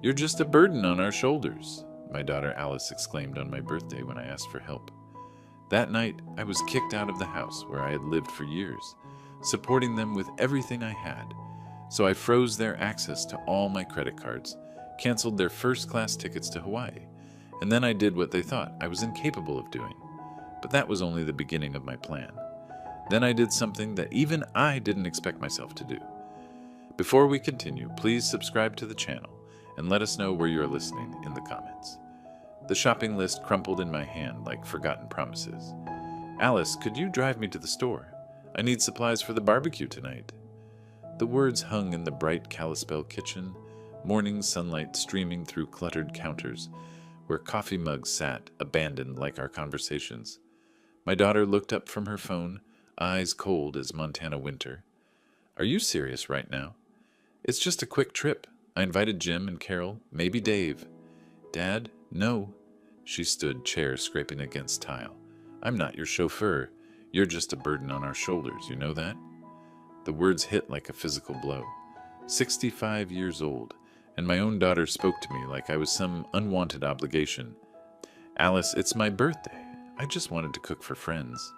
You're just a burden on our shoulders, my daughter Alice exclaimed on my birthday when I asked for help. That night, I was kicked out of the house where I had lived for years, supporting them with everything I had. So I froze their access to all my credit cards, canceled their first-class tickets to Hawaii, and then I did what they thought I was incapable of doing. But that was only the beginning of my plan. Then I did something that even I didn't expect myself to do. Before we continue, please subscribe to the channel and let us know where you're listening in the comments. The shopping list crumpled in my hand like forgotten promises. Alice, could you drive me to the store? I need supplies for the barbecue tonight. The words hung in the bright Kalispell kitchen, morning sunlight streaming through cluttered counters, where coffee mugs sat, abandoned like our conversations. My daughter looked up from her phone, eyes cold as Montana winter. Are you serious right now? It's just a quick trip. I invited Jim and Carol, maybe Dave. Dad, no. She stood, chair scraping against tile. I'm not your chauffeur. You're just a burden on our shoulders, you know that? The words hit like a physical blow. 65 years old, and my own daughter spoke to me like I was some unwanted obligation. Alice, it's my birthday. I just wanted to cook for friends.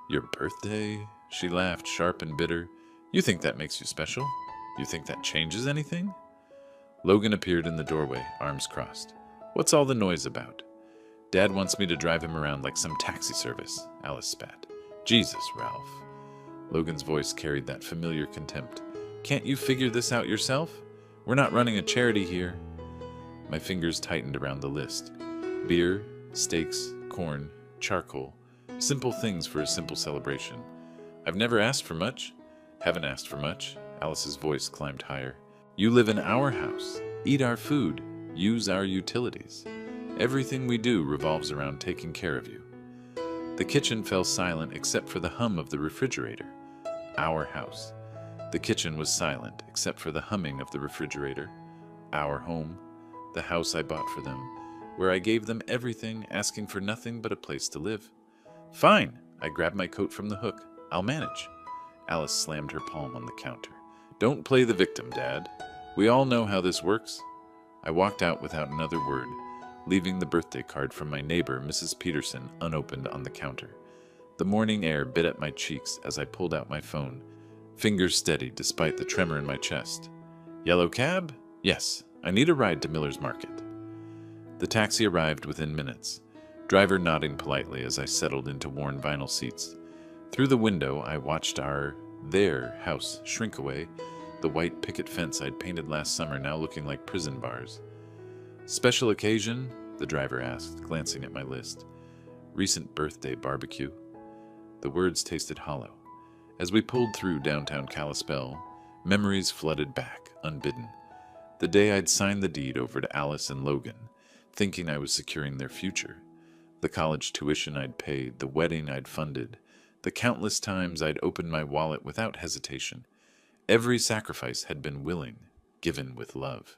Your birthday? She laughed, sharp and bitter. You think that makes you special? You think that changes anything? Logan appeared in the doorway, arms crossed. What's all the noise about? Dad wants me to drive him around like some taxi service, Alice spat. Jesus, Ralph. Logan's voice carried that familiar contempt. Can't you figure this out yourself? We're not running a charity here. My fingers tightened around the list. Beer, steaks, corn, charcoal. Simple things for a simple celebration. I've never asked for much. Haven't asked for much. Alice's voice climbed higher. You live in our house, eat our food, use our utilities. Everything we do revolves around taking care of you. The kitchen fell silent except for the hum of the refrigerator. Our house. The kitchen was silent except for the humming of the refrigerator. Our home. The house I bought for them, where I gave them everything, asking for nothing but a place to live. Fine. I grabbed my coat from the hook. I'll manage. Alice slammed her palm on the counter. Don't play the victim, Dad. We all know how this works. I walked out without another word, leaving the birthday card from my neighbor, Mrs. Peterson, unopened on the counter. The morning air bit at my cheeks as I pulled out my phone, fingers steady despite the tremor in my chest. Yellow cab? Yes, I need a ride to Miller's Market. The taxi arrived within minutes, driver nodding politely as I settled into worn vinyl seats. Through the window, I watched their house shrink away, the white picket fence I'd painted last summer now looking like prison bars. Special occasion? The driver asked, glancing at my list. Recent birthday barbecue. The words tasted hollow. As we pulled through downtown Kalispell, memories flooded back, unbidden. The day I'd signed the deed over to Alice and Logan, thinking I was securing their future. The college tuition I'd paid, the wedding I'd funded, the countless times I'd opened my wallet without hesitation. Every sacrifice had been willing, given with love.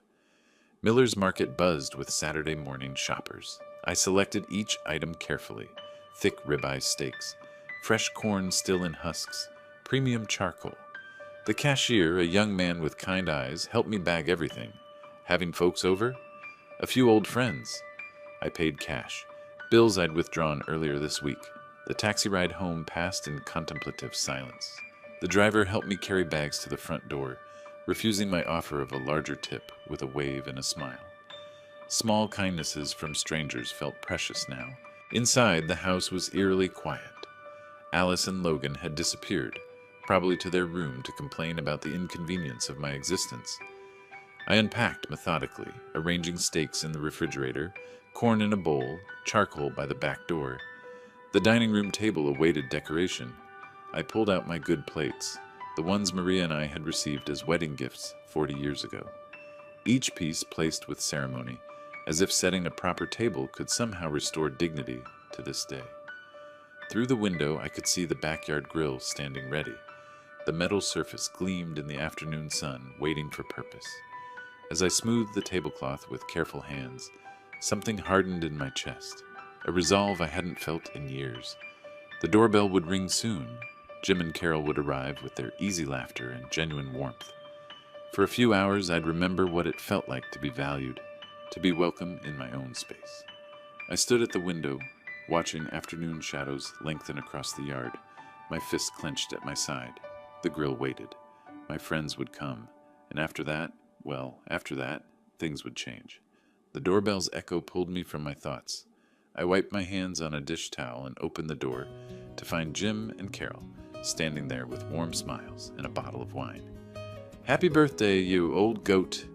Miller's Market buzzed with Saturday morning shoppers. I selected each item carefully. Thick ribeye steaks, fresh corn still in husks, premium charcoal. The cashier, a young man with kind eyes, helped me bag everything. Having folks over? A few old friends. I paid cash, bills I'd withdrawn earlier this week. The taxi ride home passed in contemplative silence. The driver helped me carry bags to the front door, refusing my offer of a larger tip with a wave and a smile. Small kindnesses from strangers felt precious now. Inside, the house was eerily quiet. Alice and Logan had disappeared, probably to their room to complain about the inconvenience of my existence. I unpacked methodically, arranging steaks in the refrigerator, corn in a bowl, charcoal by the back door. The dining room table awaited decoration. I pulled out my good plates, the ones Maria and I had received as wedding gifts 40 years ago. Each piece placed with ceremony, as if setting a proper table could somehow restore dignity to this day. Through the window, I could see the backyard grill standing ready. The metal surface gleamed in the afternoon sun, waiting for purpose. As I smoothed the tablecloth with careful hands, something hardened in my chest, a resolve I hadn't felt in years. The doorbell would ring soon. Jim and Carol would arrive with their easy laughter and genuine warmth. For a few hours, I'd remember what it felt like to be valued, to be welcome in my own space. I stood at the window, watching afternoon shadows lengthen across the yard, my fists clenched at my side. The grill waited. My friends would come, and after that, things would change. The doorbell's echo pulled me from my thoughts. I wiped my hands on a dish towel and opened the door to find Jim and Carol standing there with warm smiles and a bottle of wine. "Happy birthday, you old goat!"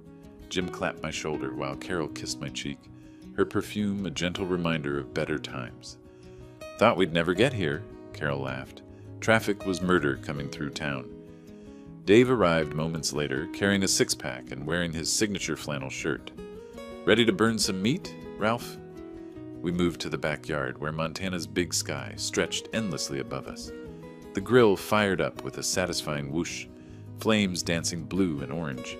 Jim clapped my shoulder while Carol kissed my cheek, her perfume a gentle reminder of better times. "Thought we'd never get here," Carol laughed. Traffic was murder coming through town. Dave arrived moments later, carrying a six-pack and wearing his signature flannel shirt. "Ready to burn some meat, Ralph?" We moved to the backyard, where Montana's big sky stretched endlessly above us. The grill fired up with a satisfying whoosh, flames dancing blue and orange.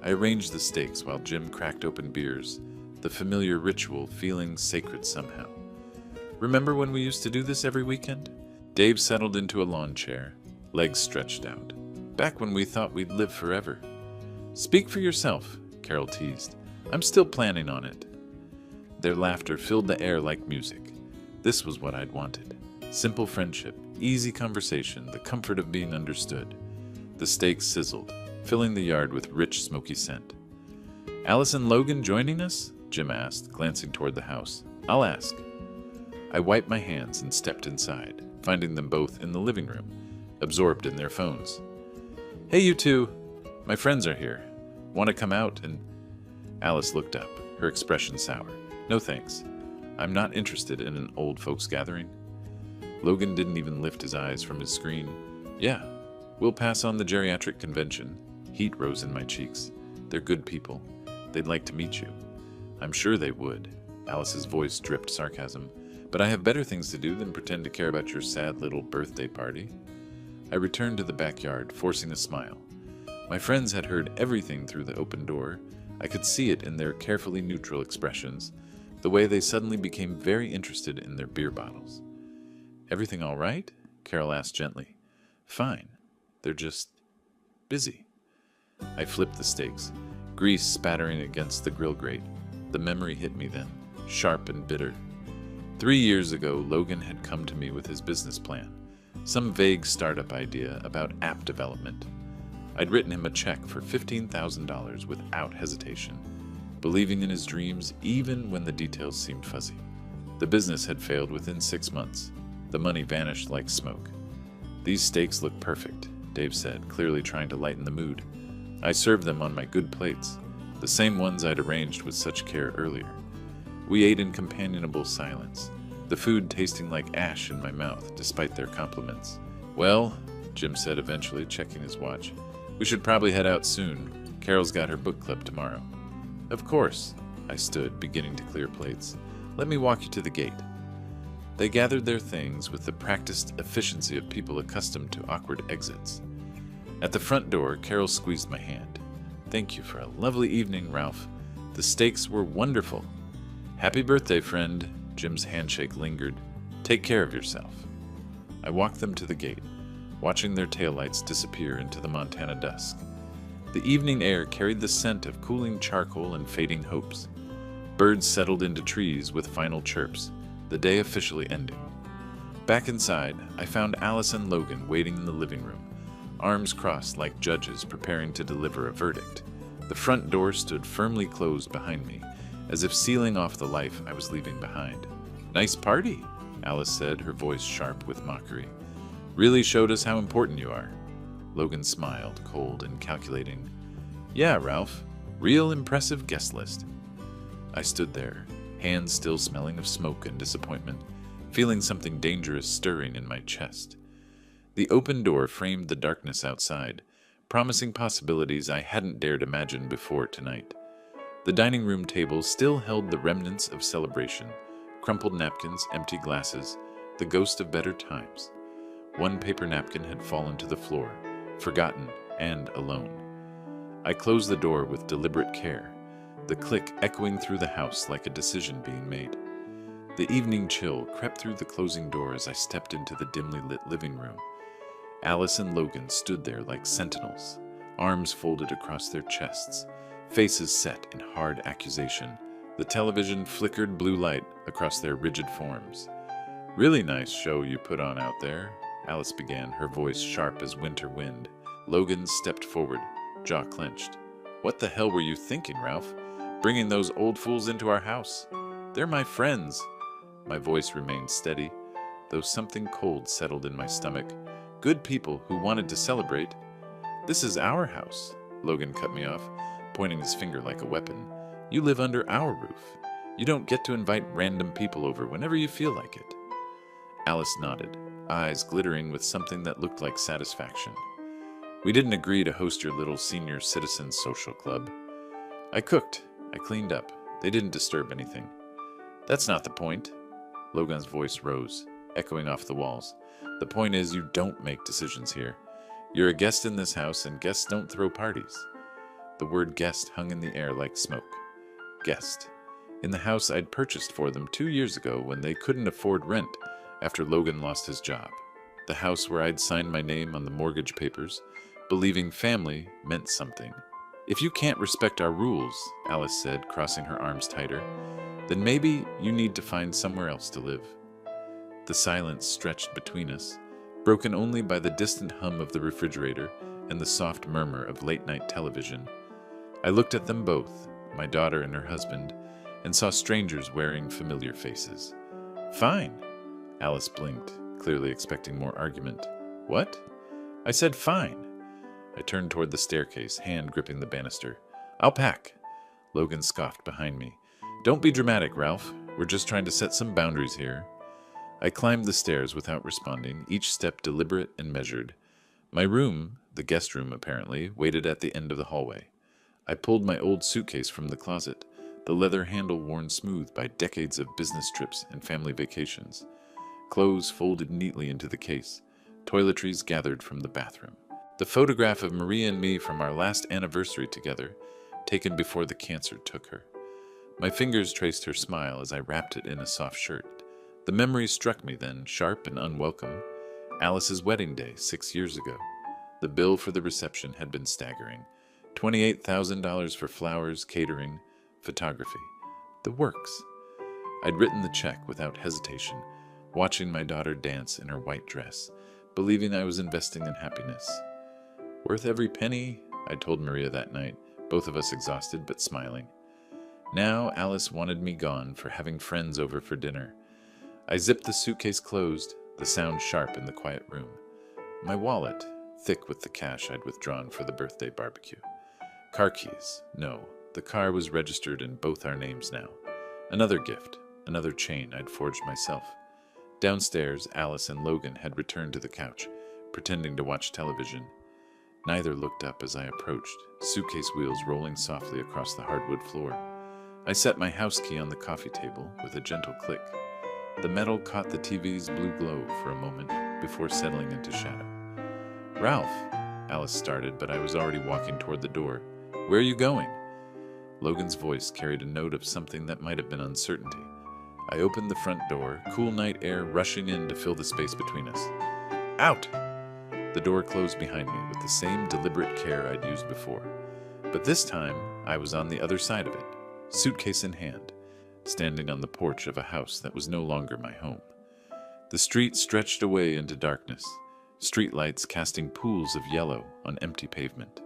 I arranged the steaks while Jim cracked open beers, the familiar ritual feeling sacred somehow. "Remember when we used to do this every weekend?" Dave settled into a lawn chair, legs stretched out. "Back when we thought we'd live forever." "Speak for yourself," Carol teased. "I'm still planning on it." Their laughter filled the air like music. This was what I'd wanted. Simple friendship, easy conversation, the comfort of being understood. The steaks sizzled, filling the yard with rich, smoky scent. "Alice and Logan joining us?" Jim asked, glancing toward the house. "I'll ask." I wiped my hands and stepped inside, finding them both in the living room, absorbed in their phones. "Hey, you two. My friends are here. Want to come out and—" Alice looked up, her expression sour. "No thanks. I'm not interested in an old folks gathering." Logan didn't even lift his eyes from his screen. "Yeah, we'll pass on the geriatric convention." Heat rose in my cheeks. "They're good people. They'd like to meet you." "I'm sure they would." Alice's voice dripped sarcasm. "But I have better things to do than pretend to care about your sad little birthday party." I returned to the backyard, forcing a smile. My friends had heard everything through the open door. I could see it in their carefully neutral expressions, the way they suddenly became very interested in their beer bottles. "Everything all right?" Carol asked gently. "Fine. They're just busy." I flipped the steaks, grease spattering against the grill grate. The memory hit me then, sharp and bitter. 3 years ago, Logan had come to me with his business plan, some vague startup idea about app development. I'd written him a check for $15,000 without hesitation, believing in his dreams even when the details seemed fuzzy. The business had failed within 6 months. The money vanished like smoke. "These steaks look perfect," Dave said, clearly trying to lighten the mood. I served them on my good plates, the same ones I'd arranged with such care earlier. We ate in companionable silence, the food tasting like ash in my mouth despite their compliments. "Well," Jim said eventually, checking his watch, "we should probably head out soon. Carol's got her book club tomorrow." "Of course." I stood, beginning to clear plates. "Let me walk you to the gate." They gathered their things with the practiced efficiency of people accustomed to awkward exits. At the front door, Carol squeezed my hand. "Thank you for a lovely evening, Ralph. The steaks were wonderful." "Happy birthday, friend." Jim's handshake lingered. "Take care of yourself." I walked them to the gate, watching their taillights disappear into the Montana dusk. The evening air carried the scent of cooling charcoal and fading hopes. Birds settled into trees with final chirps, the day officially ending. Back inside, I found Alice and Logan waiting in the living room, arms crossed like judges preparing to deliver a verdict. The front door stood firmly closed behind me, as if sealing off the life I was leaving behind. "Nice party," Alice said, her voice sharp with mockery. "Really showed us how important you are." Logan smiled, cold and calculating. "Yeah, Ralph. Real impressive guest list." I stood there, hands still smelling of smoke and disappointment, feeling something dangerous stirring in my chest. The open door framed the darkness outside, promising possibilities I hadn't dared imagine before tonight. The dining room table still held the remnants of celebration, crumpled napkins, empty glasses, the ghost of better times. One paper napkin had fallen to the floor, forgotten and alone. I closed the door with deliberate care, the click echoing through the house like a decision being made. The evening chill crept through the closing door as I stepped into the dimly lit living room. Alice and Logan stood there like sentinels, arms folded across their chests, faces set in hard accusation. The television flickered blue light across their rigid forms. "Really nice show you put on out there," Alice began, her voice sharp as winter wind. Logan stepped forward, jaw clenched. "What the hell were you thinking, Ralph? Bringing those old fools into our house? They're my friends." My voice remained steady, though something cold settled in my stomach. "Good people who wanted to celebrate." "This is our house," Logan cut me off, pointing his finger like a weapon. "You live under our roof. You don't get to invite random people over whenever you feel like it." Alice nodded, eyes glittering with something that looked like satisfaction. "We didn't agree to host your little senior citizens social club." "I cooked. I cleaned up. They didn't disturb anything." "That's not the point." Logan's voice rose, echoing off the walls. "The point is you don't make decisions here. You're a guest in this house, and guests don't throw parties." The word guest hung in the air like smoke. Guest. In the house I'd purchased for them 2 years ago when they couldn't afford rent after Logan lost his job. The house where I'd signed my name on the mortgage papers, believing family meant something. "If you can't respect our rules," Alice said, crossing her arms tighter, "then maybe you need to find somewhere else to live." The silence stretched between us, broken only by the distant hum of the refrigerator and the soft murmur of late-night television. I looked at them both, my daughter and her husband, and saw strangers wearing familiar faces. "Fine." Alice blinked, clearly expecting more argument. "What?" I said fine. I turned toward the staircase, hand gripping the banister. "I'll pack." Logan scoffed behind me. "Don't be dramatic, Ralph. We're just trying to set some boundaries here." I climbed the stairs without responding, each step deliberate and measured. My room, the guest room apparently, waited at the end of the hallway. I pulled my old suitcase from the closet, the leather handle worn smooth by decades of business trips and family vacations. Clothes folded neatly into the case, toiletries gathered from the bathroom. The photograph of Maria and me from our last anniversary together, taken before the cancer took her. My fingers traced her smile as I wrapped it in a soft shirt. The memory struck me then, sharp and unwelcome. Alice's wedding day 6 years ago. The bill for the reception had been staggering. $28,000 for flowers, catering, photography. The works. I'd written the check without hesitation, watching my daughter dance in her white dress, believing I was investing in happiness. "Worth every penny," I told Maria that night, both of us exhausted but smiling. Now Alice wanted me gone for having friends over for dinner. I zipped the suitcase closed, the sound sharp in the quiet room. My wallet, thick with the cash I'd withdrawn for the birthday barbecue. Car keys. No, the car was registered in both our names now. Another gift, another chain I'd forged myself. Downstairs, Alice and Logan had returned to the couch, pretending to watch television. Neither looked up as I approached, suitcase wheels rolling softly across the hardwood floor. I set my house key on the coffee table with a gentle click. The metal caught the TV's blue glow for a moment before settling into shadow. "Ralph," Alice started, but I was already walking toward the door. "Where are you going?" Logan's voice carried a note of something that might have been uncertainty. I opened the front door, cool night air rushing in to fill the space between us. "Out!" The door closed behind me with the same deliberate care I'd used before. But this time, I was on the other side of it, suitcase in hand, standing on the porch of a house that was no longer my home. The street stretched away into darkness, streetlights casting pools of yellow on empty pavement.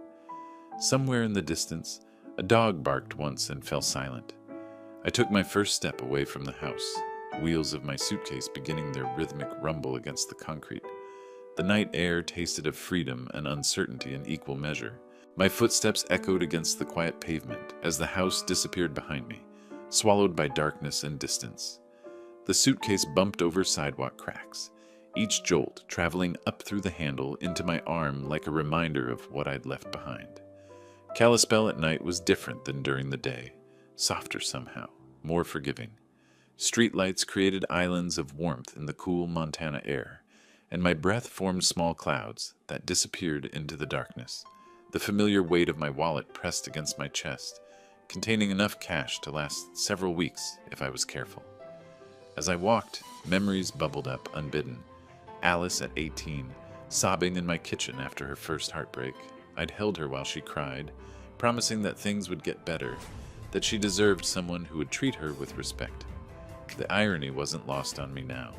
Somewhere in the distance, a dog barked once and fell silent. I took my first step away from the house, wheels of my suitcase beginning their rhythmic rumble against the concrete. The night air tasted of freedom and uncertainty in equal measure. My footsteps echoed against the quiet pavement as the house disappeared behind me, swallowed by darkness and distance. The suitcase bumped over sidewalk cracks, each jolt traveling up through the handle into my arm like a reminder of what I'd left behind. Kalispell at night was different than during the day, softer somehow, more forgiving. Streetlights created islands of warmth in the cool Montana air, and my breath formed small clouds that disappeared into the darkness. The familiar weight of my wallet pressed against my chest, containing enough cash to last several weeks if I was careful. As I walked, memories bubbled up unbidden. Alice at 18, sobbing in my kitchen after her first heartbreak. I'd held her while she cried, promising that things would get better, that she deserved someone who would treat her with respect. The irony wasn't lost on me now.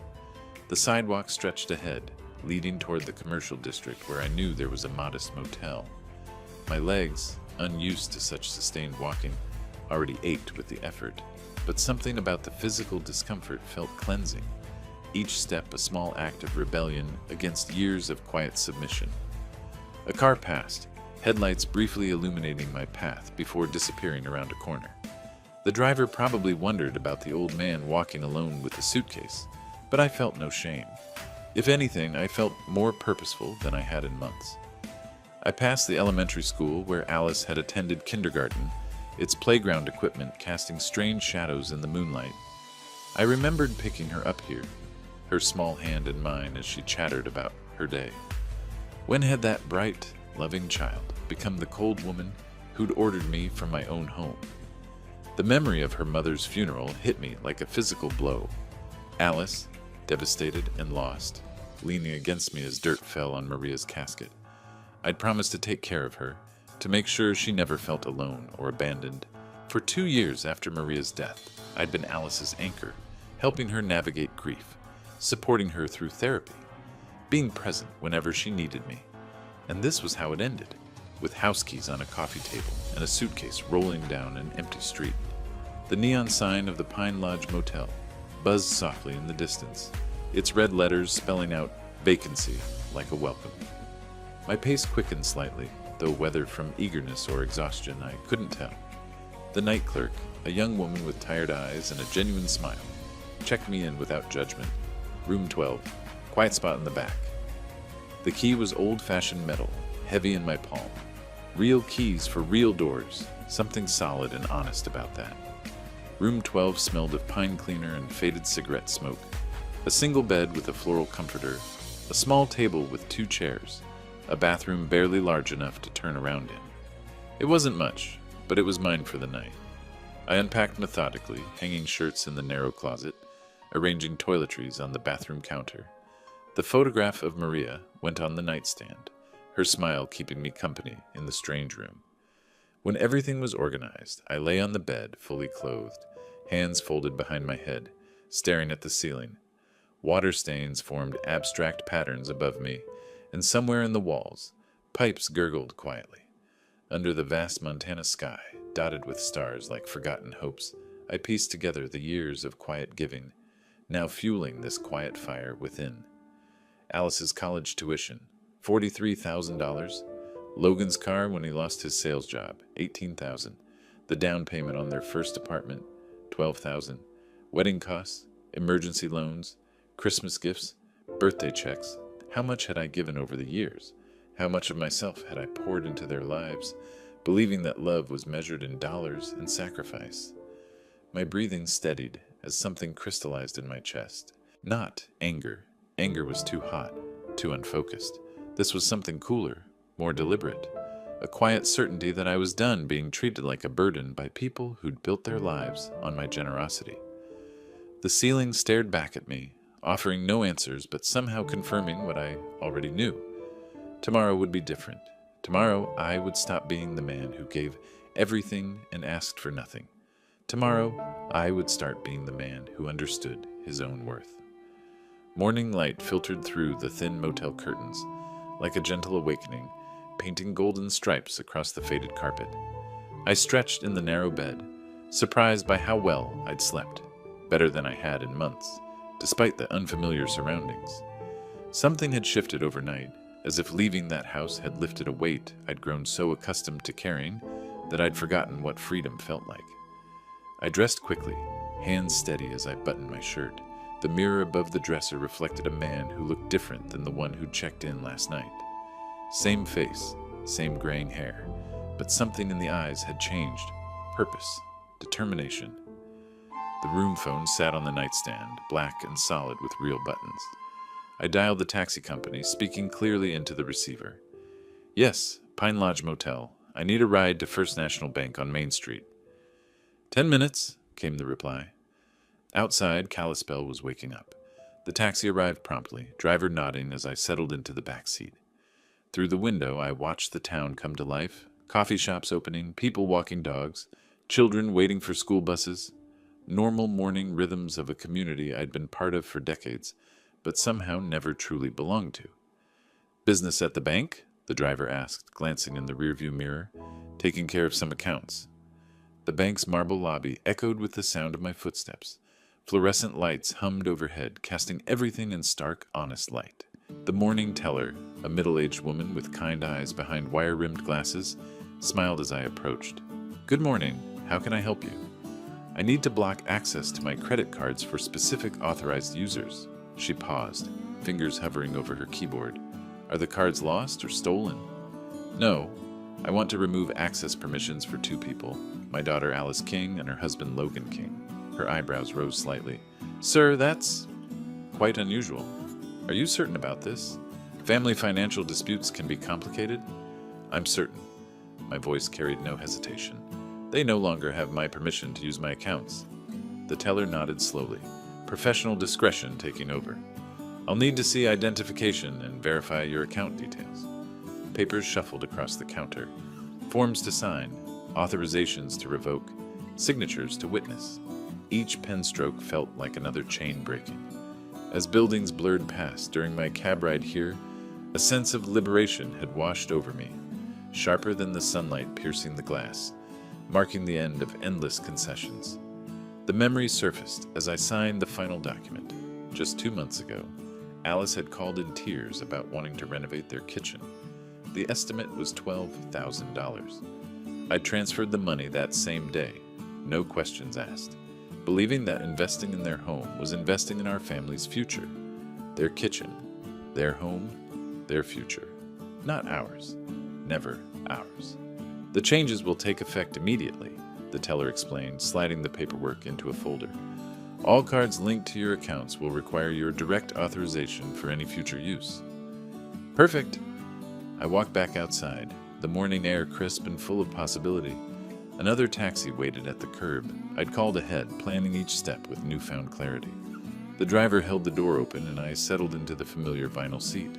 The sidewalk stretched ahead, leading toward the commercial district where I knew there was a modest motel. My legs, unused to such sustained walking, already ached with the effort, but something about the physical discomfort felt cleansing, each step a small act of rebellion against years of quiet submission. A car passed, headlights briefly illuminating my path before disappearing around a corner. The driver probably wondered about the old man walking alone with a suitcase, but I felt no shame. If anything, I felt more purposeful than I had in months. I passed the elementary school where Alice had attended kindergarten, its playground equipment casting strange shadows in the moonlight. I remembered picking her up here, her small hand in mine as she chattered about her day. When had that bright, loving child become the cold woman who'd ordered me from my own home? The memory of her mother's funeral hit me like a physical blow. Alice, devastated and lost, leaning against me as dirt fell on Maria's casket. I'd promised to take care of her, to make sure she never felt alone or abandoned. For 2 years after Maria's death, I'd been Alice's anchor, helping her navigate grief, supporting her through therapy, being present whenever she needed me. And this was how it ended, with house keys on a coffee table and a suitcase rolling down an empty street. The neon sign of the Pine Lodge Motel buzzed softly in the distance, its red letters spelling out vacancy like a welcome. My pace quickened slightly, though whether from eagerness or exhaustion I couldn't tell. The night clerk, a young woman with tired eyes and a genuine smile, checked me in without judgment. Room 12, quiet spot in the back. The key was old-fashioned metal, heavy in my palm. Real keys for real doors, something solid and honest about that. Room 12 smelled of pine cleaner and faded cigarette smoke. A single bed with a floral comforter, a small table with 2 chairs, a bathroom barely large enough to turn around in. It wasn't much, but it was mine for the night. I unpacked methodically, hanging shirts in the narrow closet, arranging toiletries on the bathroom counter. The photograph of Maria went on the nightstand, her smile keeping me company in the strange room. When everything was organized, I lay on the bed, fully clothed, hands folded behind my head, staring at the ceiling. Water stains formed abstract patterns above me, and somewhere in the walls, pipes gurgled quietly. Under the vast Montana sky, dotted with stars like forgotten hopes, I pieced together the years of quiet giving, now fueling this quiet fire within. Alice's college tuition, $43,000. Logan's car when he lost his sales job, $18,000. The down payment on their first apartment, $12,000. Wedding costs, emergency loans, Christmas gifts, birthday checks. How much had I given over the years? How much of myself had I poured into their lives, believing that love was measured in dollars and sacrifice? My breathing steadied as something crystallized in my chest. Not anger. Anger was too hot, too unfocused. This was something cooler, more deliberate. A quiet certainty that I was done being treated like a burden by people who'd built their lives on my generosity. The ceiling stared back at me, offering no answers but somehow confirming what I already knew. Tomorrow would be different. Tomorrow I would stop being the man who gave everything and asked for nothing. Tomorrow I would start being the man who understood his own worth. Morning light filtered through the thin motel curtains, like a gentle awakening, painting golden stripes across the faded carpet. I stretched in the narrow bed, surprised by how well I'd slept, better than I had in months, despite the unfamiliar surroundings. Something had shifted overnight, as if leaving that house had lifted a weight I'd grown so accustomed to carrying that I'd forgotten what freedom felt like. I dressed quickly, hands steady as I buttoned my shirt. The mirror above the dresser reflected a man who looked different than the one who'd checked in last night. Same face, same graying hair, but something in the eyes had changed. Purpose, determination. The room phone sat on the nightstand, black and solid with real buttons. I dialed the taxi company, speaking clearly into the receiver. Yes, Pine Lodge Motel. I need a ride to First National Bank on Main Street. 10 minutes, came the reply. Outside, Kalispell was waking up. The taxi arrived promptly, driver nodding as I settled into the back seat. Through the window, I watched the town come to life. Coffee shops opening, people walking dogs, children waiting for school buses. Normal morning rhythms of a community I'd been part of for decades, but somehow never truly belonged to. "Business at the bank?" the driver asked, glancing in the rearview mirror. "Taking care of some accounts." The bank's marble lobby echoed with the sound of my footsteps. Fluorescent lights hummed overhead, casting everything in stark, honest light. The morning teller, a middle-aged woman with kind eyes behind wire-rimmed glasses, smiled as I approached. "Good morning. How can I help you?" "I need to block access to my credit cards for specific authorized users." She paused, fingers hovering over her keyboard. "Are the cards lost or stolen?" "No. I want to remove access permissions for two people, my daughter Alice King and her husband Logan King." Her eyebrows rose slightly. "Sir, that's quite unusual. Are you certain about this? Family financial disputes can be complicated." "I'm certain." My voice carried no hesitation. "They no longer have my permission to use my accounts." The teller nodded slowly, professional discretion taking over. "I'll need to see identification and verify your account details." Papers shuffled across the counter. Forms to sign, authorizations to revoke, signatures to witness. Each pen stroke felt like another chain breaking. As buildings blurred past during my cab ride here, a sense of liberation had washed over me, sharper than the sunlight piercing the glass, marking the end of endless concessions. The memory surfaced as I signed the final document. Just 2 months ago, Alice had called in tears about wanting to renovate their kitchen. The estimate was $12,000. I transferred the money that same day, no questions asked, believing that investing in their home was investing in our family's future. Their kitchen, their home, their future. Not ours. Never ours. "The changes will take effect immediately," the teller explained, sliding the paperwork into a folder. "All cards linked to your accounts will require your direct authorization for any future use." "Perfect." I walked back outside, the morning air crisp and full of possibility. Another taxi waited at the curb. I'd called ahead, planning each step with newfound clarity. The driver held the door open and I settled into the familiar vinyl seat.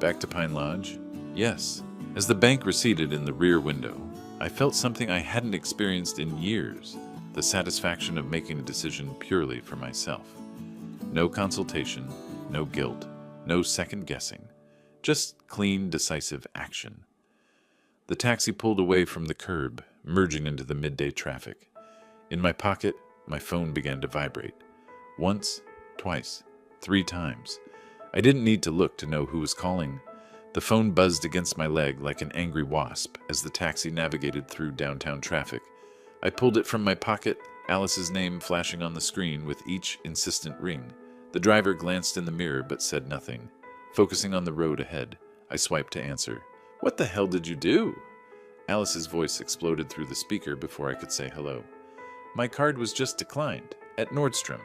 Back to Pine Lodge? Yes. As the bank receded in the rear window, I felt something I hadn't experienced in years, the satisfaction of making a decision purely for myself. No consultation, no guilt, no second guessing, just clean, decisive action. The taxi pulled away from the curb, merging into the midday traffic. In my pocket, my phone began to vibrate. Once, twice, 3 times. I didn't need to look to know who was calling. The phone buzzed against my leg like an angry wasp as the taxi navigated through downtown traffic. I pulled it from my pocket, Alice's name flashing on the screen with each insistent ring. The driver glanced in the mirror but said nothing. Focusing on the road ahead, I swiped to answer. "What the hell did you do?" Alice's voice exploded through the speaker before I could say hello. "My card was just declined, at Nordstrom.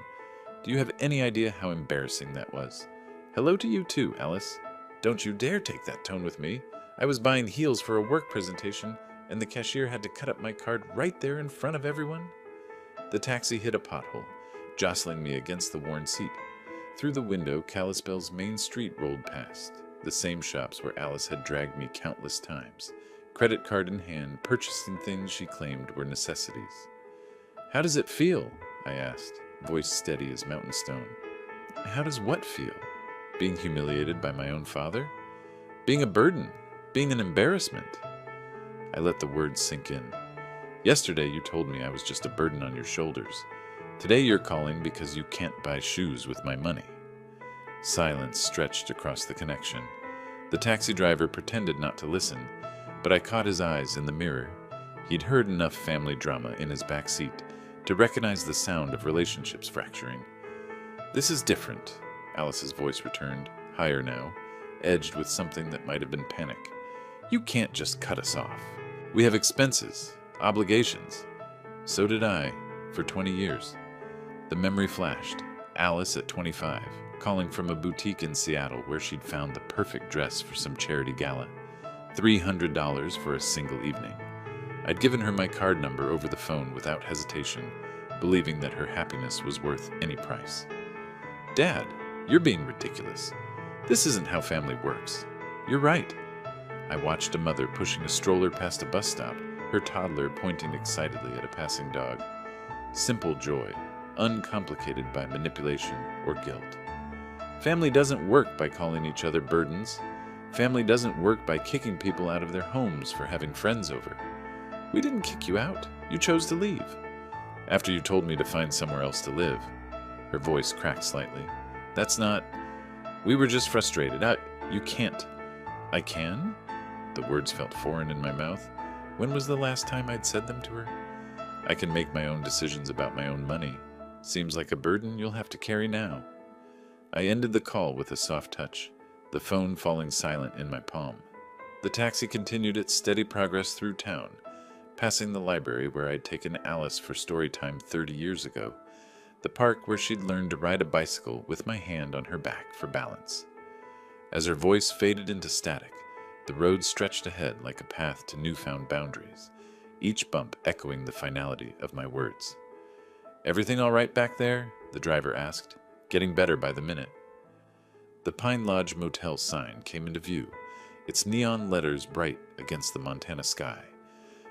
Do you have any idea how embarrassing that was?" "Hello to you too, Alice. Don't you dare take that tone with me. I was buying heels for a work presentation, and the cashier had to cut up my card right there in front of everyone." The taxi hit a pothole, jostling me against the worn seat. Through the window, Kalispell's main street rolled past, the same shops where Alice had dragged me countless times, credit card in hand, purchasing things she claimed were necessities. "How does it feel?" I asked, voice steady as mountain stone. "How does what feel? Being humiliated by my own father? Being a burden? Being an embarrassment?" I let the words sink in. "Yesterday you told me I was just a burden on your shoulders. Today you're calling because you can't buy shoes with my money." Silence stretched across the connection. The taxi driver pretended not to listen, but I caught his eyes in the mirror. He'd heard enough family drama in his back seat to recognize the sound of relationships fracturing. "This is different," Alice's voice returned, higher now, edged with something that might have been panic. "You can't just cut us off. We have expenses, obligations. So did I, for 20 years. The memory flashed. Alice at 25, calling from a boutique in Seattle where she'd found the perfect dress for some charity gala. $300 for a single evening. I'd given her my card number over the phone without hesitation, believing that her happiness was worth any price. "Dad, you're being ridiculous. This isn't how family works." "You're right. I watched a mother pushing a stroller past a bus stop, her toddler pointing excitedly at a passing dog. Simple joy, uncomplicated by manipulation or guilt. Family doesn't work by calling each other burdens. Family doesn't work by kicking people out of their homes for having friends over. We didn't kick you out. You chose to leave. After you told me to find somewhere else to live. Her voice cracked slightly. That's not... We were just frustrated. You can't. I can? The words felt foreign in my mouth. When was the last time I'd said them to her? I can make my own decisions about my own money. Seems like a burden you'll have to carry now. I ended the call with a soft touch, the phone falling silent in my palm. The taxi continued its steady progress through town, passing the library where I'd taken Alice for story time 30 years ago, the park where she'd learned to ride a bicycle with my hand on her back for balance. As her voice faded into static, the road stretched ahead like a path to newfound boundaries, each bump echoing the finality of my words. "Everything all right back there?" the driver asked, getting better by the minute. The Pine Lodge Motel sign came into view, its neon letters bright against the Montana sky.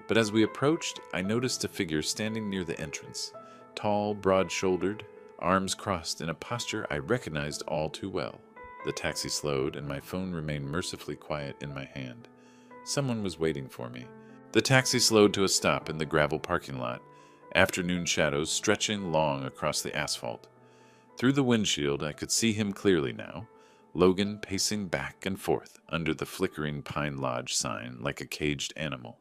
But as we approached, I noticed a figure standing near the entrance, tall, broad-shouldered, arms crossed in a posture I recognized all too well. The taxi slowed, and my phone remained mercifully quiet in my hand. Someone was waiting for me. The taxi slowed to a stop in the gravel parking lot, afternoon shadows stretching long across the asphalt. Through the windshield, I could see him clearly now, Logan pacing back and forth under the flickering Pine Lodge sign like a caged animal.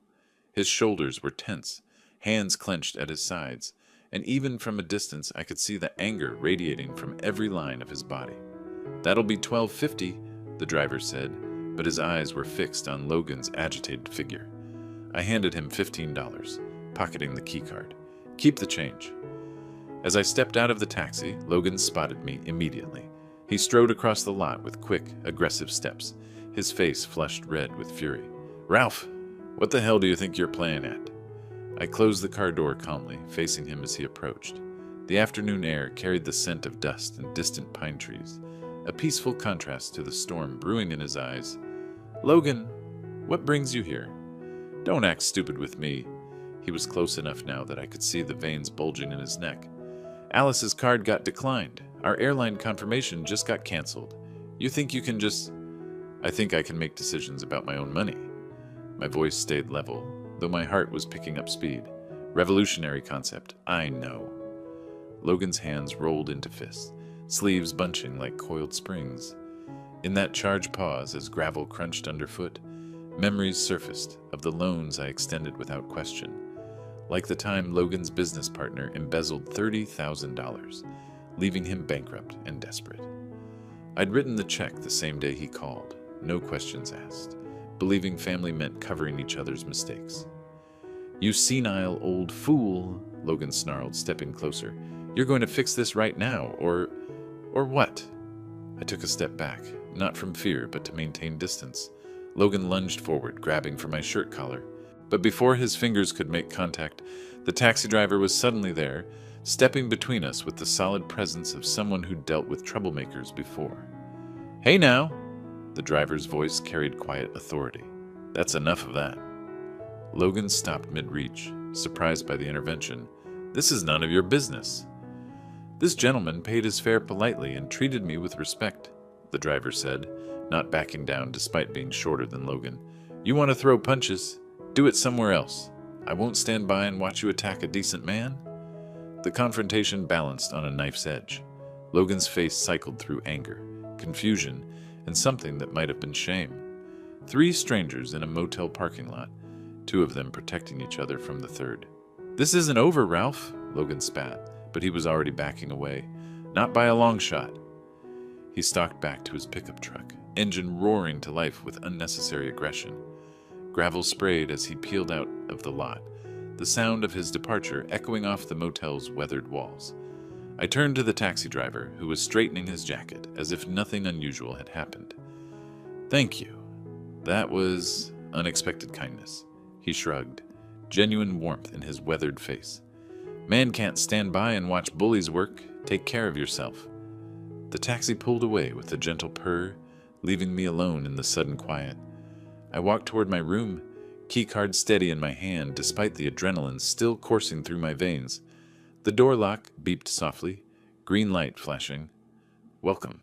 His shoulders were tense, hands clenched at his sides, and even from a distance I could see the anger radiating from every line of his body. "That'll be $12.50, the driver said, but his eyes were fixed on Logan's agitated figure. I handed him $15, pocketing the keycard. "Keep the change." As I stepped out of the taxi, Logan spotted me immediately. He strode across the lot with quick, aggressive steps, his face flushed red with fury. "Ralph, what the hell do you think you're playing at?" I closed the car door calmly, facing him as he approached. The afternoon air carried the scent of dust and distant pine trees, a peaceful contrast to the storm brewing in his eyes. "Logan, what brings you here?" "Don't act stupid with me." He was close enough now that I could see the veins bulging in his neck. "Alice's card got declined. Our airline confirmation just got canceled. You think you can just..." "I think I can make decisions about my own money." My voice stayed level, though my heart was picking up speed. "Revolutionary concept, I know." Logan's hands rolled into fists, sleeves bunching like coiled springs. In that charged pause, as gravel crunched underfoot, memories surfaced of the loans I extended without question, like the time Logan's business partner embezzled $30,000, leaving him bankrupt and desperate. I'd written the check the same day he called, no questions asked, believing family meant covering each other's mistakes. "You senile old fool," Logan snarled, stepping closer. "You're going to fix this right now, or what?" I took a step back, not from fear, but to maintain distance. Logan lunged forward, grabbing for my shirt collar. But before his fingers could make contact, the taxi driver was suddenly there, stepping between us with the solid presence of someone who'd dealt with troublemakers before. "Hey now!" The driver's voice carried quiet authority. "That's enough of that." Logan stopped mid-reach, surprised by the intervention. "This is none of your business." "This gentleman paid his fare politely and treated me with respect," the driver said, not backing down despite being shorter than Logan. "You want to throw punches? Do it somewhere else. I won't stand by and watch you attack a decent man." The confrontation balanced on a knife's edge. Logan's face cycled through anger, confusion, and something that might have been shame. Three strangers in a motel parking lot, two of them protecting each other from the third. "This isn't over, Ralph," Logan spat, but he was already backing away. "Not by a long shot." He stalked back to his pickup truck, engine roaring to life with unnecessary aggression. Gravel sprayed as he peeled out of the lot, the sound of his departure echoing off the motel's weathered walls. I turned to the taxi driver, who was straightening his jacket as if nothing unusual had happened. "Thank you. That was unexpected kindness." He shrugged, genuine warmth in his weathered face. "Man can't stand by and watch bullies work. Take care of yourself." The taxi pulled away with a gentle purr, leaving me alone in the sudden quiet. I walked toward my room, keycard steady in my hand despite the adrenaline still coursing through my veins. The door lock beeped softly, green light flashing. Welcome.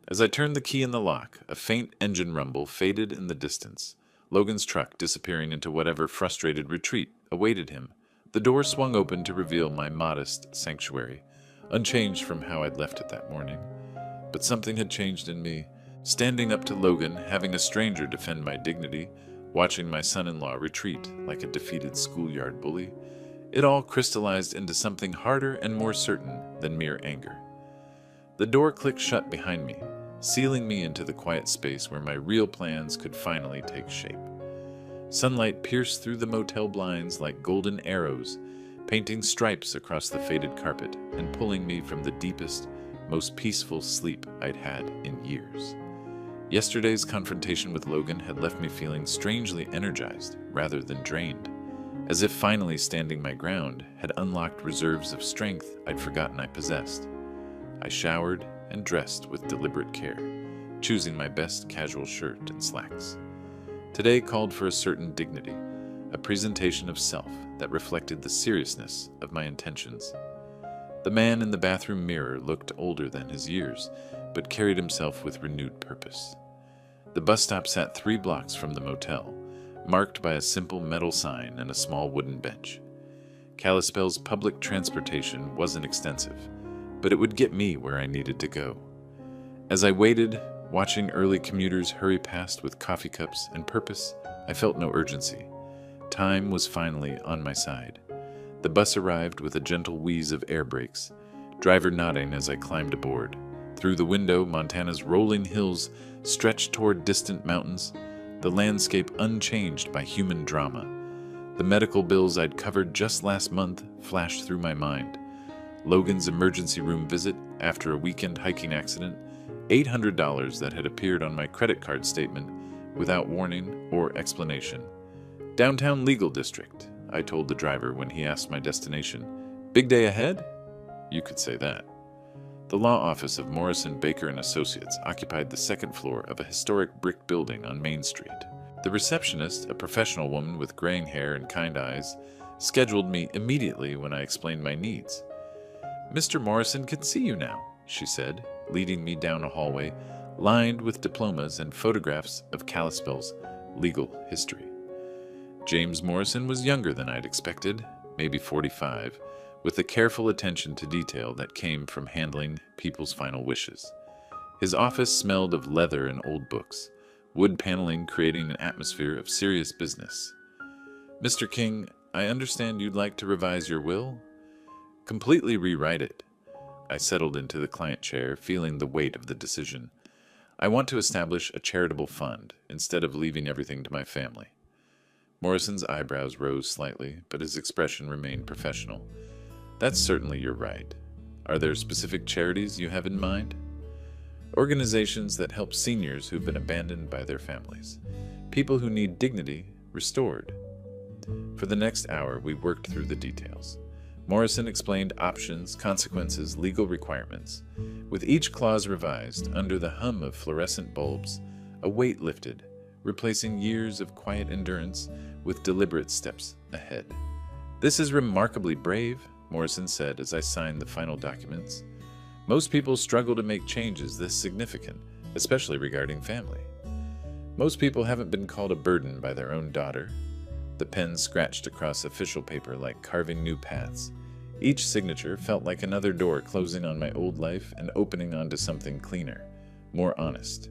As I turned the key in the lock, a faint engine rumble faded in the distance, Logan's truck disappearing into whatever frustrated retreat awaited him. The door swung open to reveal my modest sanctuary, unchanged from how I'd left it that morning. But something had changed in me. Standing up to Logan, having a stranger defend my dignity, watching my son-in-law retreat like a defeated schoolyard bully, it all crystallized into something harder and more certain than mere anger. The door clicked shut behind me, sealing me into the quiet space where my real plans could finally take shape. Sunlight pierced through the motel blinds like golden arrows, painting stripes across the faded carpet and pulling me from the deepest, most peaceful sleep I'd had in years. Yesterday's confrontation with Logan had left me feeling strangely energized rather than drained, as if finally standing my ground had unlocked reserves of strength I'd forgotten I possessed. I showered and dressed with deliberate care, choosing my best casual shirt and slacks. Today called for a certain dignity, a presentation of self that reflected the seriousness of my intentions. The man in the bathroom mirror looked older than his years, but carried himself with renewed purpose. The bus stop sat 3 blocks from the motel, marked by a simple metal sign and a small wooden bench. Kalispell's public transportation wasn't extensive, but it would get me where I needed to go. As I waited, watching early commuters hurry past with coffee cups and purpose, I felt no urgency. Time was finally on my side. The bus arrived with a gentle wheeze of air brakes, driver nodding as I climbed aboard. Through the window, Montana's rolling hills stretched toward distant mountains, the landscape unchanged by human drama. The medical bills I'd covered just last month flashed through my mind. Logan's emergency room visit after a weekend hiking accident, $800 that had appeared on my credit card statement without warning or explanation. Downtown Legal District, I told the driver when he asked my destination. Big day ahead? You could say that. The law office of Morrison, Baker & Associates occupied the 2nd floor of a historic brick building on Main Street. The receptionist, a professional woman with graying hair and kind eyes, scheduled me immediately when I explained my needs. "Mr. Morrison can see you now," she said, leading me down a hallway lined with diplomas and photographs of Kalispell's legal history. James Morrison was younger than I'd expected, maybe 45, with the careful attention to detail that came from handling people's final wishes. His office smelled of leather and old books, wood paneling creating an atmosphere of serious business. "Mr. King, I understand you'd like to revise your will?" "Completely rewrite it." I settled into the client chair, feeling the weight of the decision. "I want to establish a charitable fund, instead of leaving everything to my family." Morrison's eyebrows rose slightly, but his expression remained professional. "That's certainly your right. Are there specific charities you have in mind?" "Organizations that help seniors who've been abandoned by their families. People who need dignity restored." For the next hour, we worked through the details. Morrison explained options, consequences, legal requirements. With each clause revised, under the hum of fluorescent bulbs, a weight lifted, replacing years of quiet endurance with deliberate steps ahead. "This is remarkably brave," Morrison said as I signed the final documents. "Most people struggle to make changes this significant, especially regarding family. Most people haven't been called a burden by their own daughter." The pen scratched across official paper like carving new paths. Each signature felt like another door closing on my old life and opening onto something cleaner, more honest.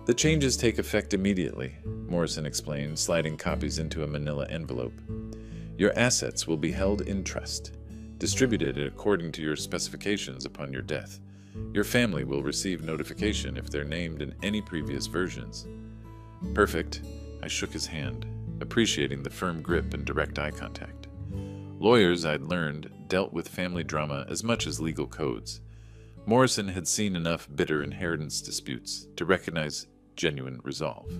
"The changes take effect immediately," Morrison explained, sliding copies into a manila envelope. "Your assets will be held in trust, distributed according to your specifications upon your death. Your family will receive notification if they're named in any previous versions." "Perfect." I shook his hand, appreciating the firm grip and direct eye contact. Lawyers, I'd learned, dealt with family drama as much as legal codes. Morrison had seen enough bitter inheritance disputes to recognize genuine resolve.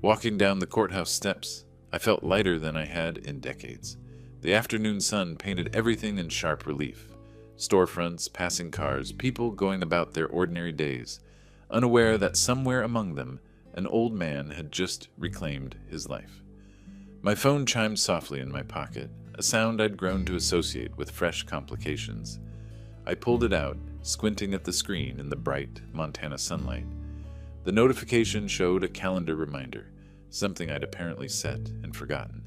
Walking down the courthouse steps, I felt lighter than I had in decades. The afternoon sun painted everything in sharp relief. Storefronts, passing cars, people going about their ordinary days, unaware that somewhere among them, An old man had just reclaimed his life. My phone chimed softly in my pocket, a sound I'd grown to associate with fresh complications. I pulled it out, squinting at the screen in the bright Montana sunlight. The notification showed a calendar reminder, something I'd apparently set and forgotten.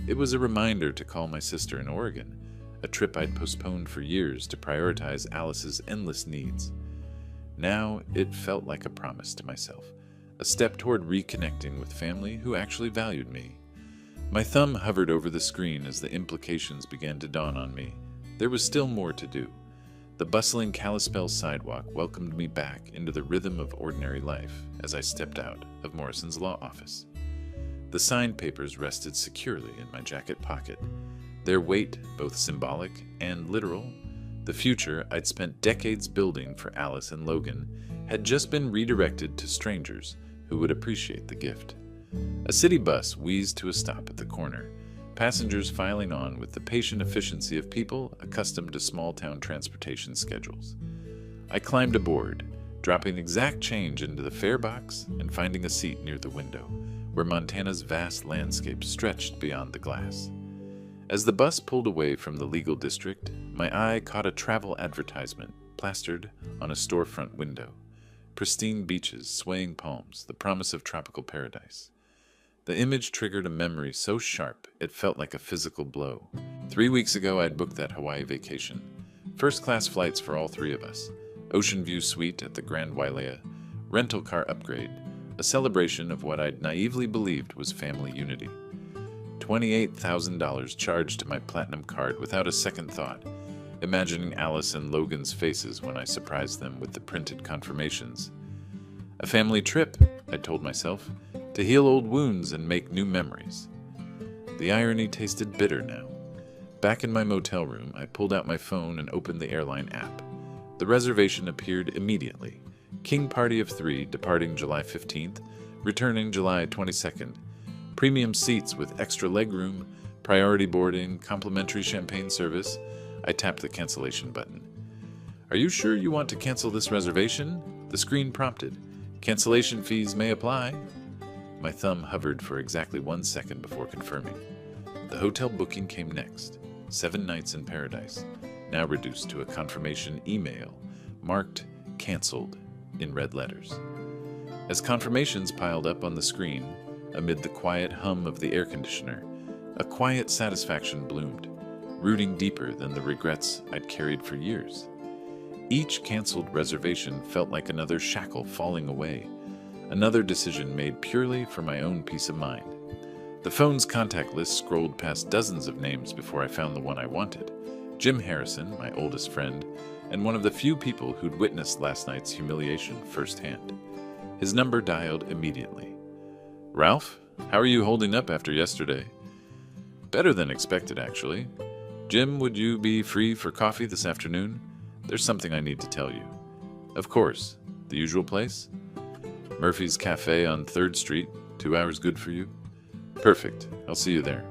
It was a reminder to call my sister in Oregon, a trip I'd postponed for years to prioritize Alice's endless needs. Now it felt like a promise to myself, a step toward reconnecting with family who actually valued me. My thumb hovered over the screen as the implications began to dawn on me. There was still more to do. The bustling Kalispell sidewalk welcomed me back into the rhythm of ordinary life as I stepped out of Morrison's law office. The signed papers rested securely in my jacket pocket, their weight both symbolic and literal. The future I'd spent decades building for Alice and Logan had just been redirected to strangers who would appreciate the gift. A city bus wheezed to a stop at the corner, passengers filing on with the patient efficiency of people accustomed to small-town transportation schedules. I climbed aboard, dropping exact change into the fare box and finding a seat near the window, where Montana's vast landscape stretched beyond the glass. As the bus pulled away from the legal district, my eye caught a travel advertisement plastered on a storefront window. Pristine beaches, swaying palms, the promise of tropical paradise. The image triggered a memory so sharp it felt like a physical blow. 3 weeks ago, I'd booked that Hawaii vacation. First-class flights for all three of us. Ocean view suite at the Grand Wailea. Rental car upgrade. A celebration of what I'd naively believed was family unity. $28,000 charged to my platinum card without a second thought, imagining Alice and Logan's faces when I surprised them with the printed confirmations. A family trip, I told myself, to heal old wounds and make new memories. The irony tasted bitter now. Back in my motel room, I pulled out my phone and opened the airline app. The reservation appeared immediately. King party of 3, departing July 15th, returning July 22nd. Premium seats with extra legroom, priority boarding, complimentary champagne service. I tapped the cancellation button. "Are you sure you want to cancel this reservation?" The screen prompted. "Cancellation fees may apply." My thumb hovered for exactly 1 second before confirming. The hotel booking came next. 7 nights in paradise, now reduced to a confirmation email, marked "canceled" in red letters. As confirmations piled up on the screen, amid the quiet hum of the air conditioner, a quiet satisfaction bloomed, rooting deeper than the regrets I'd carried for years. Each canceled reservation felt like another shackle falling away, another decision made purely for my own peace of mind. The phone's contact list scrolled past dozens of names before I found the one I wanted. Jim Harrison, my oldest friend, and one of the few people who'd witnessed last night's humiliation firsthand. His number dialed immediately. "Ralph, how are you holding up after yesterday?" "Better than expected, actually. Jim, would you be free for coffee this afternoon? There's something I need to tell you." "Of course. The usual place?" "Murphy's Cafe on 3rd Street. 2 hours good for you?" "Perfect. I'll see you there."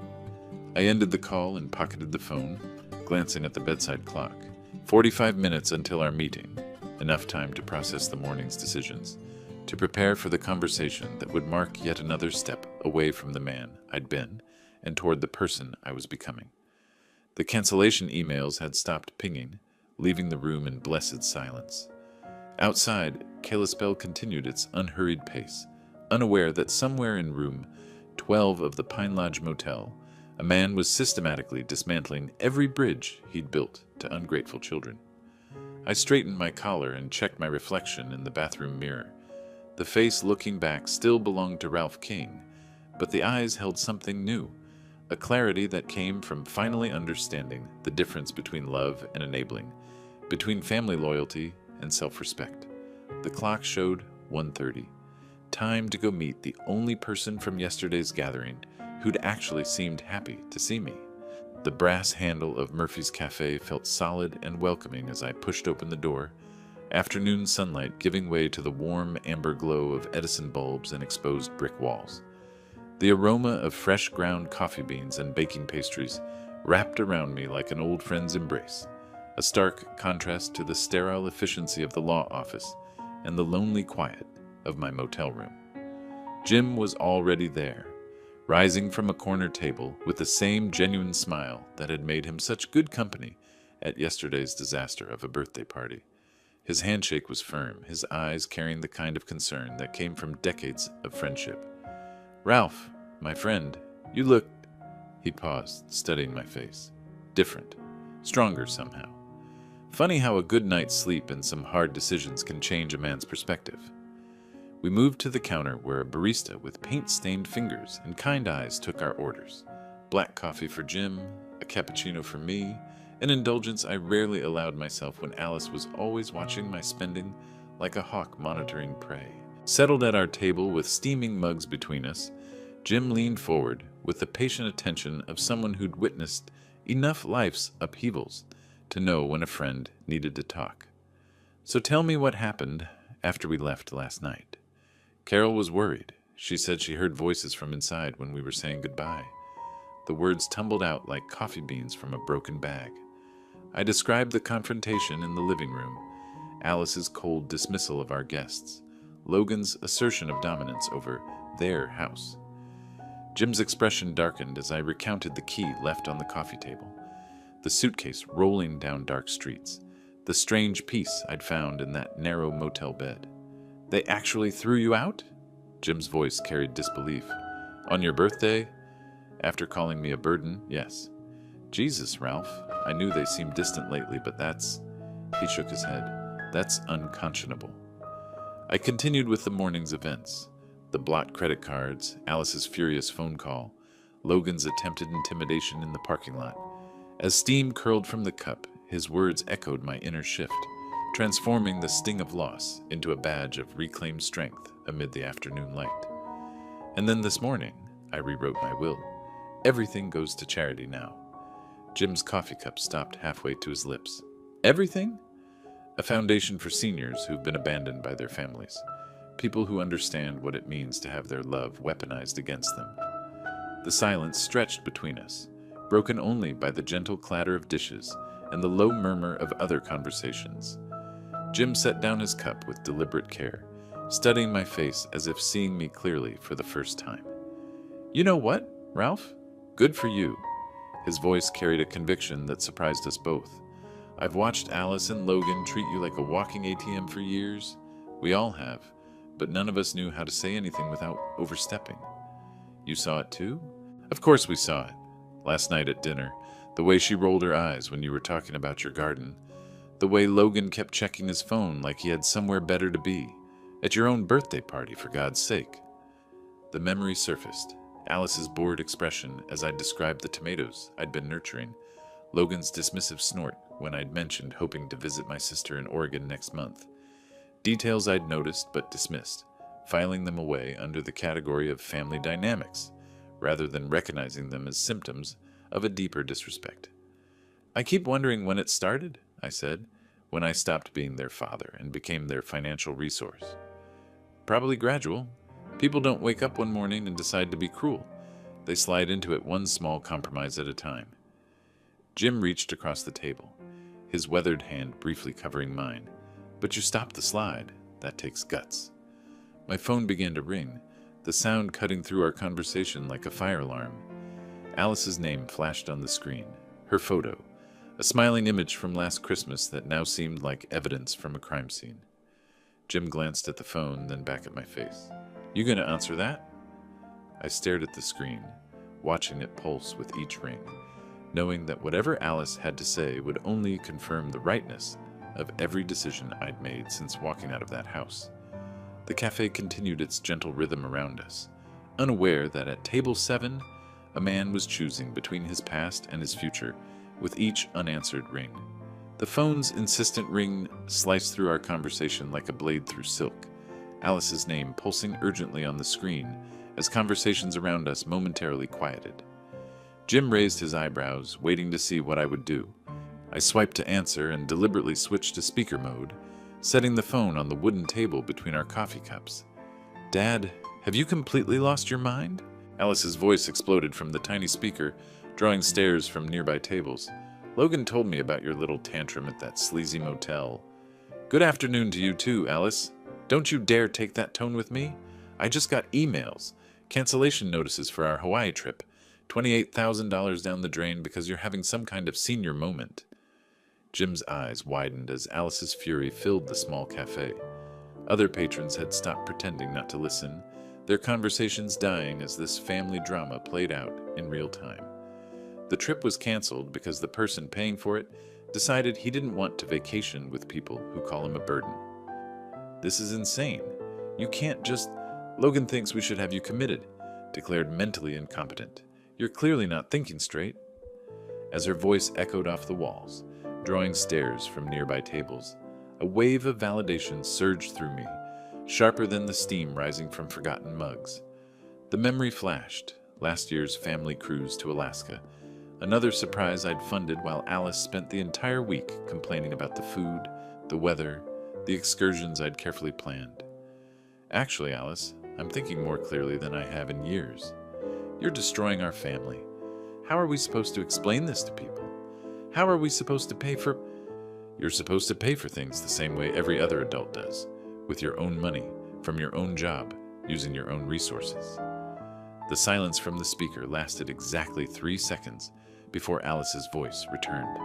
I ended the call and pocketed the phone, glancing at the bedside clock. 45 minutes until our meeting. Enough time to process the morning's decisions, to prepare for the conversation that would mark yet another step away from the man I'd been and toward the person I was becoming. The cancellation emails had stopped pinging, leaving the room in blessed silence. Outside, Kalispell continued its unhurried pace, unaware that somewhere in room 12 of the Pine Lodge Motel, a man was systematically dismantling every bridge he'd built to ungrateful children. I straightened my collar and checked my reflection in the bathroom mirror. The face looking back still belonged to Ralph King, but the eyes held something new, a clarity that came from finally understanding the difference between love and enabling, between family loyalty and self-respect. The clock showed 1:30. Time to go meet the only person from yesterday's gathering who'd actually seemed happy to see me. The brass handle of Murphy's Cafe felt solid and welcoming as I pushed open the door, afternoon sunlight giving way to the warm amber glow of Edison bulbs and exposed brick walls. The aroma of fresh ground coffee beans and baking pastries wrapped around me like an old friend's embrace, a stark contrast to the sterile efficiency of the law office and the lonely quiet of my motel room. Jim was already there, rising from a corner table with the same genuine smile that had made him such good company at yesterday's disaster of a birthday party. His handshake was firm, his eyes carrying the kind of concern that came from decades of friendship. "Ralph, my friend, you look—" He paused, studying my face. Different. Stronger somehow. Funny how a good night's sleep and some hard decisions can change a man's perspective. We moved to the counter where a barista with paint-stained fingers and kind eyes took our orders. Black coffee for Jim, a cappuccino for me, an indulgence I rarely allowed myself when Alice was always watching my spending like a hawk monitoring prey. Settled at our table with steaming mugs between us, Jim leaned forward with the patient attention of someone who'd witnessed enough life's upheavals to know when a friend needed to talk. "So tell me what happened after we left last night." Carol was worried. She said she heard voices from inside when we were saying goodbye. The words tumbled out like coffee beans from a broken bag. I described the confrontation in the living room, Alice's cold dismissal of our guests, Logan's assertion of dominance over their house. Jim's expression darkened as I recounted the key left on the coffee table, the suitcase rolling down dark streets, the strange peace I'd found in that narrow motel bed. "They actually threw you out?" Jim's voice carried disbelief. "On your birthday? After calling me a burden, yes." "Jesus, Ralph, I knew they seemed distant lately, but that's—" He shook his head. "That's unconscionable." I continued with the morning's events. The blocked credit cards, Alice's furious phone call, Logan's attempted intimidation in the parking lot. As steam curled from the cup, his words echoed my inner shift, transforming the sting of loss into a badge of reclaimed strength amid the afternoon light. And then this morning, I rewrote my will. Everything goes to charity now. Jim's coffee cup stopped halfway to his lips. "Everything?" "A foundation for seniors who've been abandoned by their families. People who understand what it means to have their love weaponized against them." The silence stretched between us, broken only by the gentle clatter of dishes and the low murmur of other conversations. Jim set down his cup with deliberate care, studying my face as if seeing me clearly for the first time. "You know what, Ralph? Good for you." His voice carried a conviction that surprised us both. "I've watched Alice and Logan treat you like a walking ATM for years. We all have, but none of us knew how to say anything without overstepping. You saw it too?" "Of course we saw it. Last night at dinner, the way she rolled her eyes when you were talking about your garden, the way Logan kept checking his phone like he had somewhere better to be. At your own birthday party, for God's sake." The memory surfaced. Alice's bored expression as I described the tomatoes I'd been nurturing, Logan's dismissive snort when I'd mentioned hoping to visit my sister in Oregon next month. Details I'd noticed but dismissed, filing them away under the category of family dynamics, rather than recognizing them as symptoms of a deeper disrespect. "I keep wondering when it started," I said, "when I stopped being their father and became their financial resource." "Probably gradual. People don't wake up one morning and decide to be cruel. They slide into it one small compromise at a time." Jim reached across the table, his weathered hand briefly covering mine. "But you stopped the slide. That takes guts." My phone began to ring, the sound cutting through our conversation like a fire alarm. Alice's name flashed on the screen, her photo, a smiling image from last Christmas that now seemed like evidence from a crime scene. Jim glanced at the phone, then back at my face. "You gonna answer that?" I stared at the screen, watching it pulse with each ring, knowing that whatever Alice had to say would only confirm the rightness of every decision I'd made since walking out of that house. The cafe continued its gentle rhythm around us, unaware that at table 7, a man was choosing between his past and his future with each unanswered ring. The phone's insistent ring sliced through our conversation like a blade through silk, Alice's name pulsing urgently on the screen as conversations around us momentarily quieted. Jim raised his eyebrows, waiting to see what I would do. I swiped to answer and deliberately switched to speaker mode, setting the phone on the wooden table between our coffee cups. "Dad, have you completely lost your mind?" Alice's voice exploded from the tiny speaker, drawing stares from nearby tables. "Logan told me about your little tantrum at that sleazy motel." "Good afternoon to you too, Alice. Don't you dare take that tone with me. I just got emails, cancellation notices for our Hawaii trip, $28,000 down the drain because you're having some kind of senior moment. Jim's eyes widened as Alice's fury filled the small cafe. Other patrons had stopped pretending not to listen, their conversations dying as this family drama played out in real time. The trip was canceled because the person paying for it decided he didn't want to vacation with people who call him a burden. This is insane. You can't just... Logan thinks we should have you committed, declared mentally incompetent. You're clearly not thinking straight. As her voice echoed off the walls, drawing stares from nearby tables, a wave of validation surged through me, sharper than the steam rising from forgotten mugs. The memory flashed, last year's family cruise to Alaska, another surprise I'd funded while Alice spent the entire week complaining about the food, the weather, the excursions I'd carefully planned. Actually, Alice, I'm thinking more clearly than I have in years. You're destroying our family. How are we supposed to explain this to people? How are we supposed to pay for... You're supposed to pay for things the same way every other adult does, with your own money, from your own job, using your own resources. The silence from the speaker lasted exactly 3 seconds before Alice's voice returned,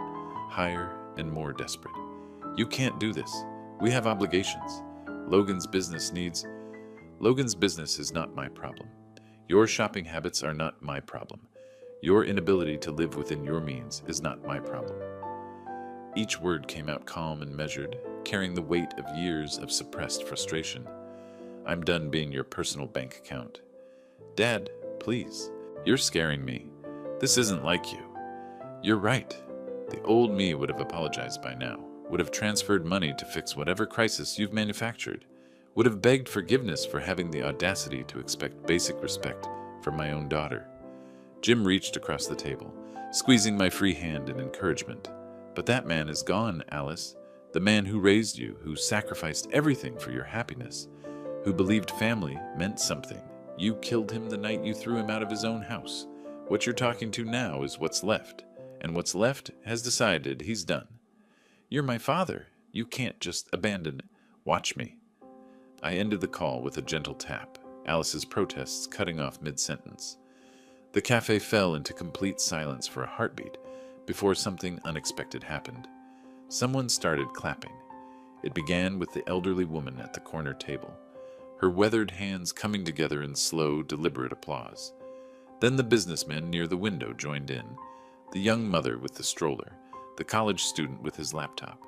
higher and more desperate. You can't do this. We have obligations. Logan's business is not my problem. Your shopping habits are not my problem. Your inability to live within your means is not my problem. Each word came out calm and measured, carrying the weight of years of suppressed frustration. I'm done being your personal bank account. Dad, please. You're scaring me. This isn't like you. You're right. The old me would have apologized by now, would have transferred money to fix whatever crisis you've manufactured, would have begged forgiveness for having the audacity to expect basic respect from my own daughter. Jim reached across the table, squeezing my free hand in encouragement. But that man is gone, Alice. The man who raised you, who sacrificed everything for your happiness, who believed family meant something. You killed him the night you threw him out of his own house. What you're talking to now is what's left, and what's left has decided he's done. You're my father. You can't just abandon it. Watch me. I ended the call with a gentle tap, Alice's protests cutting off mid-sentence. The cafe fell into complete silence for a heartbeat before something unexpected happened. Someone started clapping. It began with the elderly woman at the corner table, her weathered hands coming together in slow, deliberate applause. Then the businessmen near the window joined in, the young mother with the stroller, the college student with his laptop.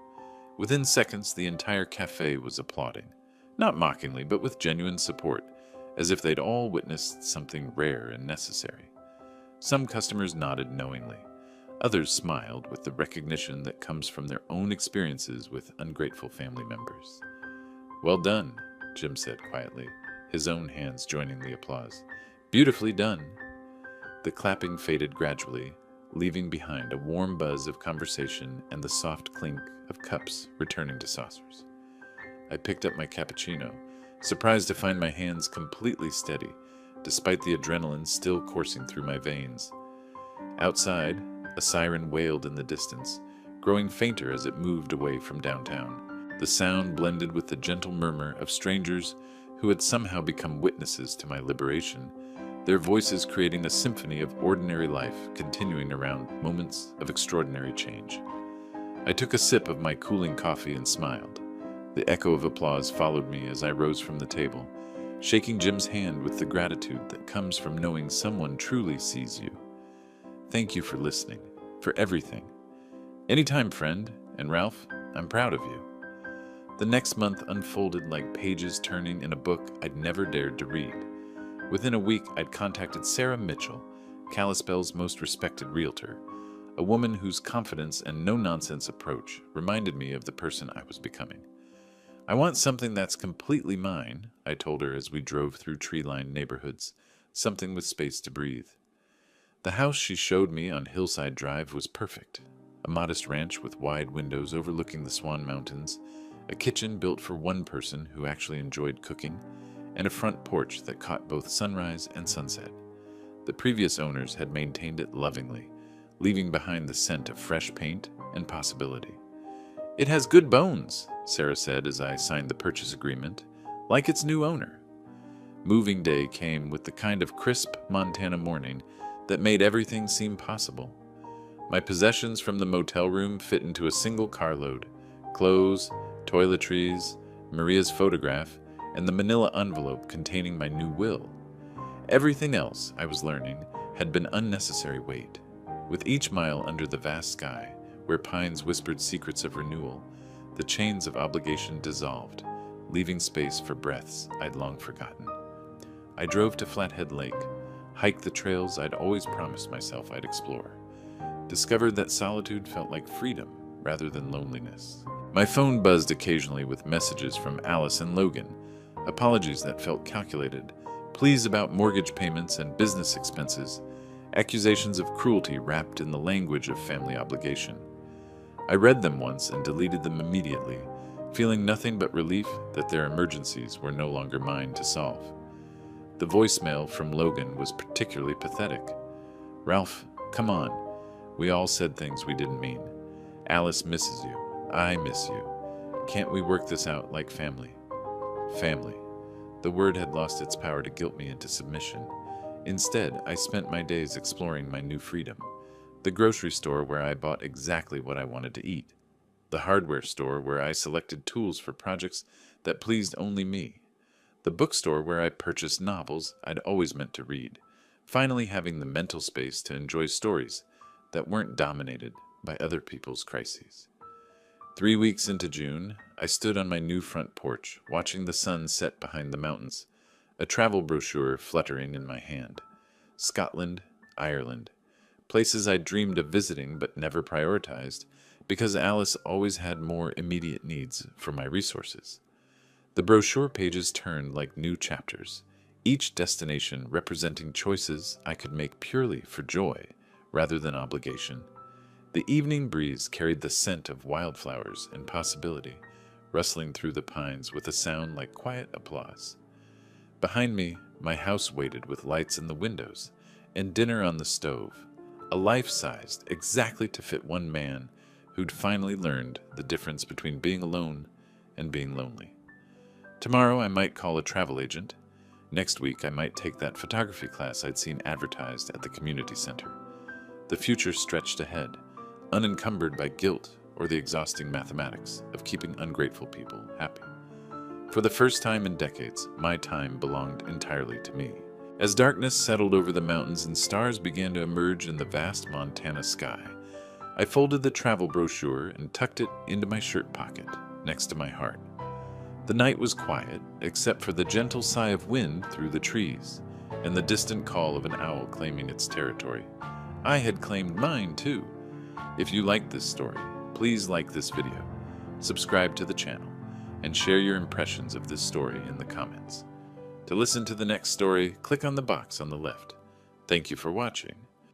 Within seconds, the entire cafe was applauding, not mockingly, but with genuine support, as if they'd all witnessed something rare and necessary. Some customers nodded knowingly. Others smiled with the recognition that comes from their own experiences with ungrateful family members. Well done, Jim said quietly, his own hands joining the applause. Beautifully done. The clapping faded gradually, leaving behind a warm buzz of conversation and the soft clink of cups returning to saucers. I picked up my cappuccino, surprised to find my hands completely steady, despite the adrenaline still coursing through my veins. Outside, a siren wailed in the distance, growing fainter as it moved away from downtown. The sound blended with the gentle murmur of strangers who had somehow become witnesses to my liberation, their voices creating a symphony of ordinary life continuing around moments of extraordinary change. I took a sip of my cooling coffee and smiled. The echo of applause followed me as I rose from the table, shaking Jim's hand with the gratitude that comes from knowing someone truly sees you. Thank you for listening, for everything. Anytime, friend, and Ralph, I'm proud of you. The next month unfolded like pages turning in a book I'd never dared to read. Within a week, I'd contacted Sarah Mitchell, Kalispell's most respected realtor, a woman whose confidence and no-nonsense approach reminded me of the person I was becoming. I want something that's completely mine, I told her as we drove through tree-lined neighborhoods, something with space to breathe. The house she showed me on Hillside Drive was perfect. A modest ranch with wide windows overlooking the Swan Mountains, a kitchen built for one person who actually enjoyed cooking, and a front porch that caught both sunrise and sunset. The previous owners had maintained it lovingly, leaving behind the scent of fresh paint and possibility. It has good bones, Sarah said as I signed the purchase agreement, like its new owner. Moving day came with the kind of crisp Montana morning that made everything seem possible. My possessions from the motel room fit into a single carload: clothes, toiletries, Maria's photograph, and the manila envelope containing my new will. Everything else, I was learning, had been unnecessary weight. With each mile under the vast sky, where pines whispered secrets of renewal, the chains of obligation dissolved, leaving space for breaths I'd long forgotten. I drove to Flathead Lake, hiked the trails I'd always promised myself I'd explore, discovered that solitude felt like freedom rather than loneliness. My phone buzzed occasionally with messages from Alice and Logan, apologies that felt calculated, pleas about mortgage payments and business expenses, accusations of cruelty wrapped in the language of family obligation. I read them once and deleted them immediately, feeling nothing but relief that their emergencies were no longer mine to solve. The voicemail from Logan was particularly pathetic. "Ralph, come on. We all said things we didn't mean. Alice misses you. I miss you. Can't we work this out like family?" Family. The word had lost its power to guilt me into submission. Instead, I spent my days exploring my new freedom. The grocery store where I bought exactly what I wanted to eat. The hardware store where I selected tools for projects that pleased only me. The bookstore where I purchased novels I'd always meant to read. Finally having the mental space to enjoy stories that weren't dominated by other people's crises. 3 weeks into June, I stood on my new front porch, watching the sun set behind the mountains, a travel brochure fluttering in my hand. Scotland, Ireland, places I'd dreamed of visiting but never prioritized, because Alice always had more immediate needs for my resources. The brochure pages turned like new chapters, each destination representing choices I could make purely for joy rather than obligation. The evening breeze carried the scent of wildflowers and possibility, rustling through the pines with a sound like quiet applause. Behind me, my house waited with lights in the windows and dinner on the stove, a life-sized, exactly to fit one man who'd finally learned the difference between being alone and being lonely. Tomorrow I might call a travel agent. Next week I might take that photography class I'd seen advertised at the community center. The future stretched ahead, unencumbered by guilt or the exhausting mathematics of keeping ungrateful people happy. For the first time in decades, my time belonged entirely to me. As darkness settled over the mountains and stars began to emerge in the vast Montana sky, I folded the travel brochure and tucked it into my shirt pocket, next to my heart. The night was quiet, except for the gentle sigh of wind through the trees, and the distant call of an owl claiming its territory. I had claimed mine, too. If you liked this story, please like this video, subscribe to the channel, and share your impressions of this story in the comments. To listen to the next story, click on the box on the left. Thank you for watching,